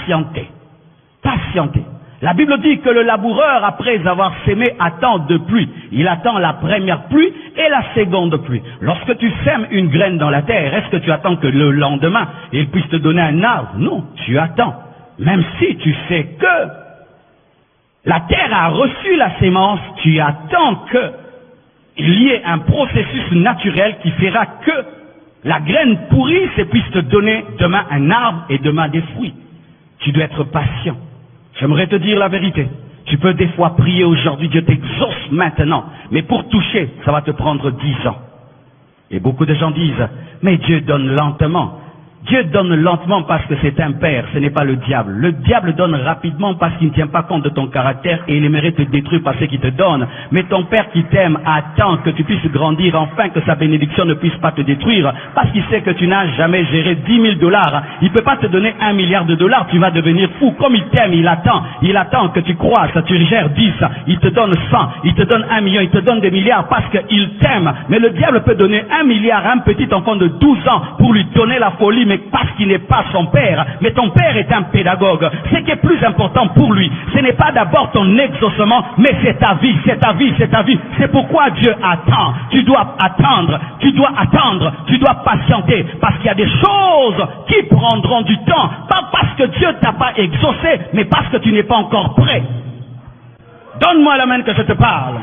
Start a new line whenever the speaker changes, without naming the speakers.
patienter. Patienter. La Bible dit que le laboureur, après avoir sémé, attend deux pluies. Il attend la première pluie et la seconde pluie. Lorsque tu sèmes une graine dans la terre, est-ce que tu attends que le lendemain, il puisse te donner un arbre? Non, tu attends. Même si tu sais que la terre a reçu la sémence, tu attends qu'il y ait un processus naturel qui fera que la graine pourrisse et puisse te donner demain un arbre et demain des fruits. Tu dois être patient. J'aimerais te dire la vérité. Tu peux des fois prier aujourd'hui, Dieu t'exauce maintenant. Mais pour toucher, ça va te prendre 10 ans. Et beaucoup de gens disent, mais Dieu donne lentement. Dieu donne lentement parce que c'est un père, ce n'est pas le diable. Le diable donne rapidement parce qu'il ne tient pas compte de ton caractère et il aimerait te détruire par ce qu'il te donne. Mais ton père qui t'aime attend que tu puisses grandir, enfin que sa bénédiction ne puisse pas te détruire, parce qu'il sait que tu n'as jamais géré 10 000 $. Il ne peut pas te donner 1 milliard de dollars, tu vas devenir fou. Comme il t'aime, il attend que tu croisses, tu gères 10, il te donne 100, il te donne 1 million, il te donne des milliards parce qu'il t'aime. Mais le diable peut donner 1 milliard à un petit enfant de 12 ans pour lui donner la folie, mais parce qu'il n'est pas son père. Mais ton père est un pédagogue. Ce qui est plus important pour lui, ce n'est pas d'abord ton exaucement, mais c'est ta vie, c'est ta vie, c'est ta vie. C'est pourquoi Dieu attend. Tu dois attendre, tu dois attendre, tu dois patienter, parce qu'il y a des choses qui prendront du temps, pas parce que Dieu t'a pas exaucé, mais parce que tu n'es pas encore prêt. Donne-moi la main que je te parle.